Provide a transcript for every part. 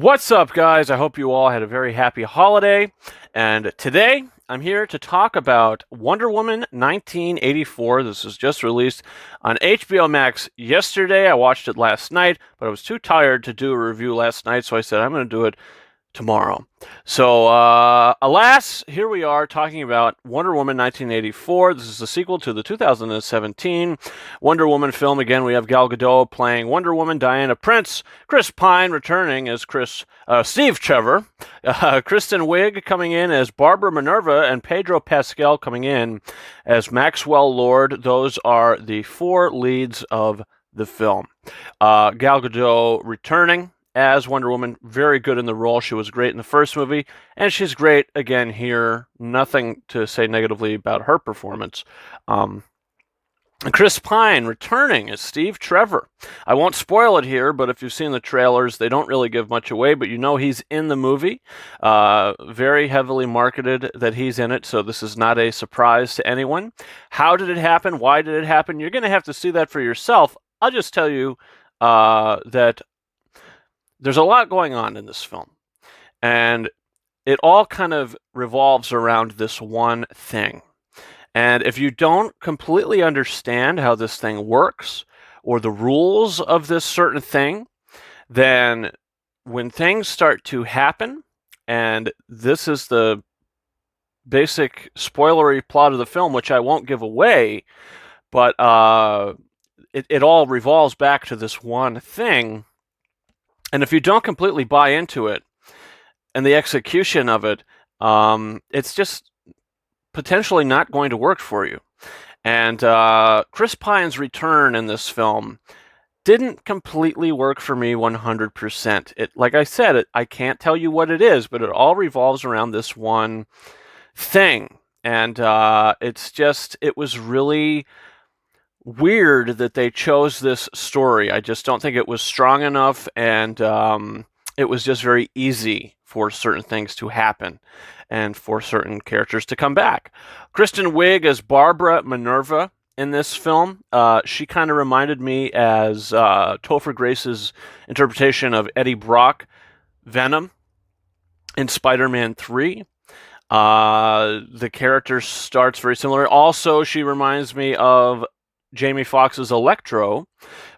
What's up, guys? I hope you all had a very happy holiday. And today, I'm here to talk about Wonder Woman 1984. This was just released on HBO Max yesterday. I watched it last night, but I was too tired to do a review last night, so I said I'm going to do it tomorrow. So, alas, here we are talking about Wonder Woman 1984. This is the sequel to the 2017 Wonder Woman film. Again, we have Gal Gadot playing Wonder Woman, Diana Prince, Chris Pine returning as Steve Trevor, Kristen Wiig coming in as Barbara Minerva, and Pedro Pascal coming in as Maxwell Lord. Those are the four leads of the film. Gal Gadot returning as Wonder Woman, very good in the role. She was great in the first movie, and she's great again here. Nothing to say negatively about her performance. Chris Pine returning as Steve Trevor. I won't spoil it here, but if you've seen the trailers, they don't really give much away, but you know he's in the movie. Very heavily marketed that he's in it, so this is not a surprise to anyone. How did it happen? Why did it happen? You're going to have to see that for yourself. I'll just tell you that there's a lot going on in this film, and it all kind of revolves around this one thing. And if you don't completely understand how this thing works or the rules of this certain thing, then when things start to happen, and this is the basic spoilery plot of the film, which I won't give away, but it all revolves back to this one thing. And if you don't completely buy into it and the execution of it, it's just potentially not going to work for you. And Chris Pine's return in this film didn't completely work for me 100%. Like I said, I can't tell you what it is, but it all revolves around this one thing. And it was really weird that they chose this story. I just don't think it was strong enough, and it was just very easy for certain things to happen and for certain characters to come back. Kristen Wiig as Barbara Minerva in this film. She kind of reminded me as Topher Grace's interpretation of Eddie Brock, Venom, in Spider-Man 3. The character starts very similar. Also, she reminds me of Jamie Foxx's Electro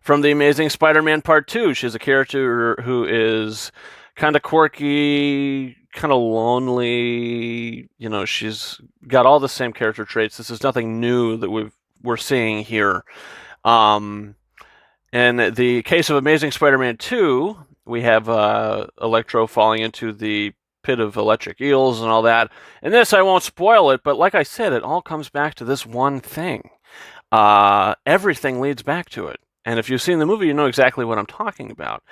from The Amazing Spider-Man Part 2. She's a character who is kind of quirky, kind of lonely. You know, she's got all the same character traits. This is nothing new that we're seeing here. In the case of Amazing Spider-Man 2, we have Electro falling into the pit of electric eels and all that. In this, I won't spoil it, but like I said, it all comes back to this one thing. Everything leads back to it. And if you've seen the movie, you know exactly what I'm talking about.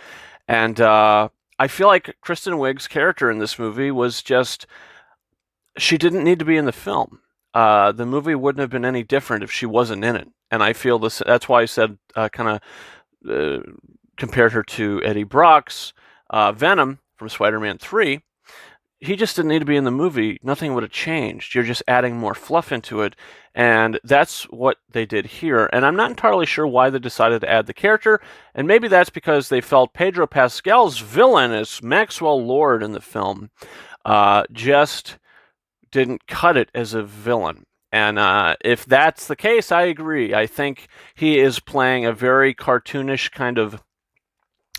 And I feel like Kristen Wiig's character in this movie was just, she didn't need to be in the film. The movie wouldn't have been any different if she wasn't in it. And I feel that's why I said kind of compared her to Eddie Brock's Venom from Spider-Man 3. He just didn't need to be in the movie. Nothing would have changed. You're just adding more fluff into it. And that's what they did here. And I'm not entirely sure why they decided to add the character. And maybe that's because they felt Pedro Pascal's villain as Maxwell Lord in the film just didn't cut it as a villain. And if that's the case, I agree. I think he is playing a very cartoonish kind of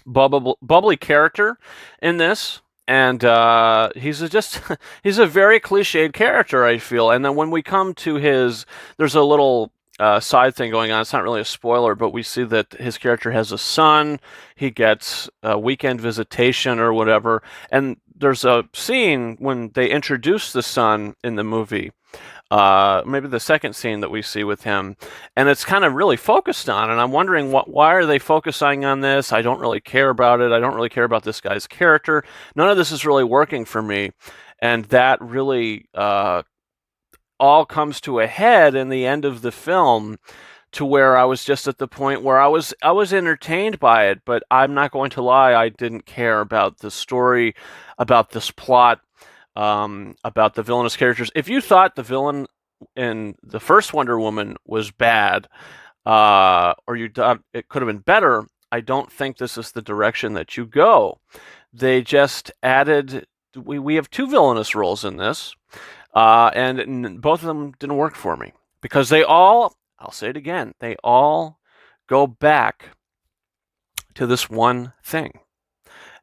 bubbly character in this. And he's a very cliched character, I feel. And then when we come to there's a little side thing going on. It's not really a spoiler, but we see that his character has a son. He gets a weekend visitation or whatever. And there's a scene when they introduce the son in the movie. Maybe the second scene that we see with him, and it's kind of really focused on, and I'm wondering why are they focusing on this? I don't really care about it. I don't really care about this guy's character. None of this is really working for me, and that really all comes to a head in the end of the film, to where I was just at the point where I was entertained by it, but I'm not going to lie, I didn't care about the story, about this plot. About the villainous characters. If you thought the villain in the first Wonder Woman was bad, or you thought it could have been better, I don't think this is the direction that you go. they just added. We have two villainous roles in this, and both of them didn't work for me because they all. I'll say it again. They all go back to this one thing,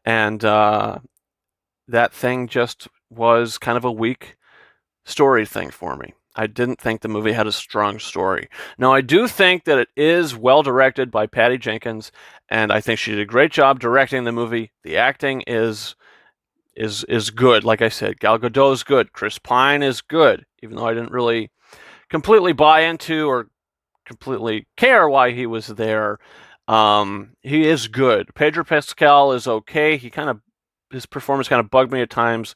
and that thing just was kind of a weak story thing for me. I didn't think the movie had a strong story. Now, I do think that it is well directed by Patty Jenkins, and I think she did a great job directing the movie. The acting is good. Like I said, Gal Gadot is good. Chris Pine is good, even though I didn't really completely buy into or completely care why he was there. He is good. Pedro Pascal is okay. His performance kind of bugged me at times.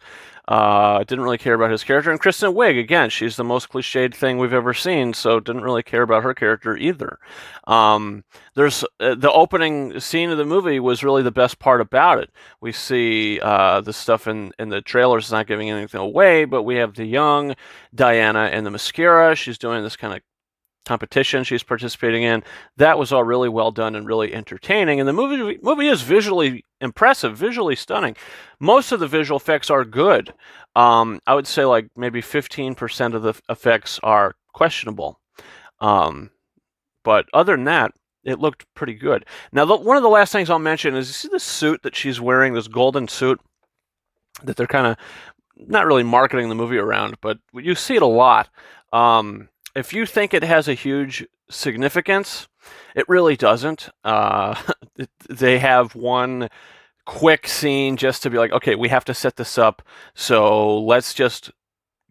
Didn't really care about his character. And Kristen Wiig, again, she's the most cliched thing we've ever seen, so didn't really care about her character either. There's the opening scene of the movie was really the best part about it. We see the stuff in the trailers, not giving anything away, but we have the young Diana in the mascara. She's doing this kind of competition she's participating in. That was all really well done and really entertaining. And the movie is visually impressive, visually stunning. Most of the visual effects are good. I would say like maybe 15% of the effects are questionable. But other than that, it looked pretty good. Now, one of the last things I'll mention is, you see the suit that she's wearing, this golden suit that they're kind of not really marketing the movie around, but you see it a lot. If you think it has a huge significance, it really doesn't. They have one quick scene just to be like, okay, we have to set this up, so let's just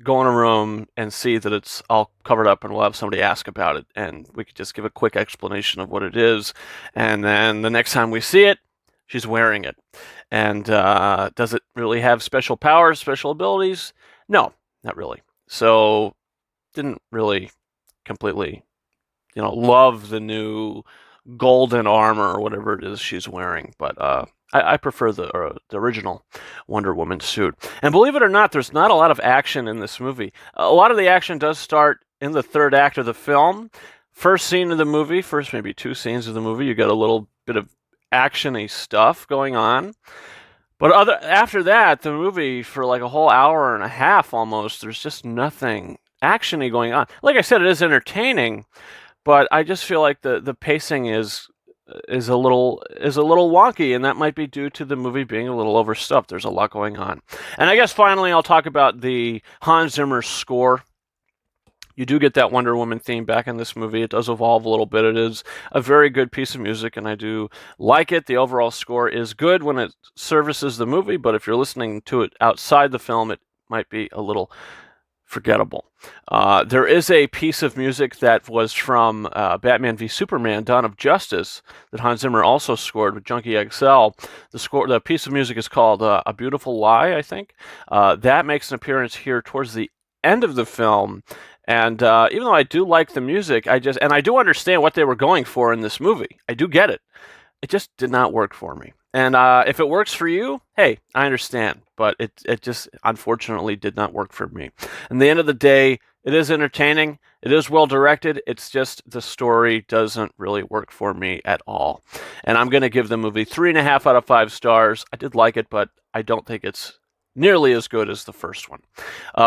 go in a room and see that it's all covered up, and we'll have somebody ask about it, and we could just give a quick explanation of what it is, and then the next time we see it, she's wearing it. And does it really have special powers, special abilities? No, not really. So didn't really completely, love the new golden armor or whatever it is she's wearing. But I prefer the original Wonder Woman suit. And believe it or not, there's not a lot of action in this movie. A lot of the action does start in the third act of the film. First scene of the movie, first maybe two scenes of the movie, you get a little bit of action-y stuff going on. But after that, the movie, for like a whole hour and a half almost, there's just nothing action-y going on. Like I said, it is entertaining, but I just feel like the pacing is a little wonky, and that might be due to the movie being a little overstuffed. There's a lot going on. And I guess finally I'll talk about the Hans Zimmer score. You do get that Wonder Woman theme back in this movie. It does evolve a little bit. It is a very good piece of music, and I do like it. The overall score is good when it services the movie, but if you're listening to it outside the film, it might be a little forgettable. There is a piece of music that was from Batman v Superman: Dawn of Justice that Hans Zimmer also scored with Junkie XL. The piece of music is called A Beautiful Lie, I think. That makes an appearance here towards the end of the film. And even though I do like the music, I do understand what they were going for in this movie. I do get it. It just did not work for me. And if it works for you, hey, I understand. But it just unfortunately did not work for me. And at the end of the day, it is entertaining. It is well directed. It's just the story doesn't really work for me at all. And I'm going to give the movie 3.5 out of 5 stars. I did like it, but I don't think it's nearly as good as the first one.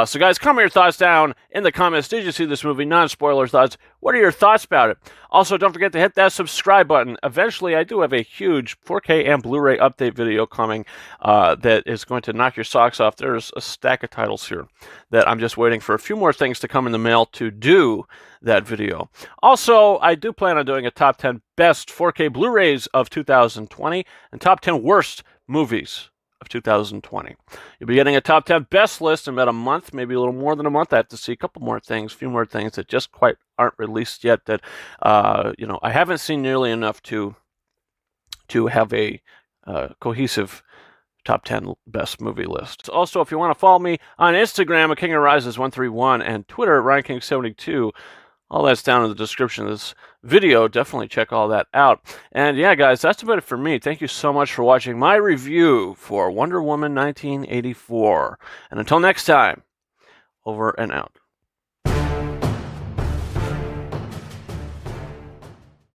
So guys, comment your thoughts down in the comments. Did you see this movie? Non-spoiler thoughts. What are your thoughts about it? Also, don't forget to hit that subscribe button. Eventually, I do have a huge 4K and Blu-ray update video coming that is going to knock your socks off. There's a stack of titles here that I'm just waiting for a few more things to come in the mail to do that video. Also, I do plan on doing a top 10 best 4K Blu-rays of 2020 and top 10 worst movies of 2020. You'll be getting a top 10 best list in about a month, maybe a little more than a month. I have to see a couple more things, a few more things that just quite aren't released yet that, I haven't seen nearly enough to have a cohesive top 10 best movie list. Also, if you want to follow me on Instagram at King of Rises 131 and Twitter at RyanKing72, all that's down in the description of this video. Definitely check all that out. And yeah, guys, that's about it for me. Thank you so much for watching my review for Wonder Woman 1984. And until next time, over and out.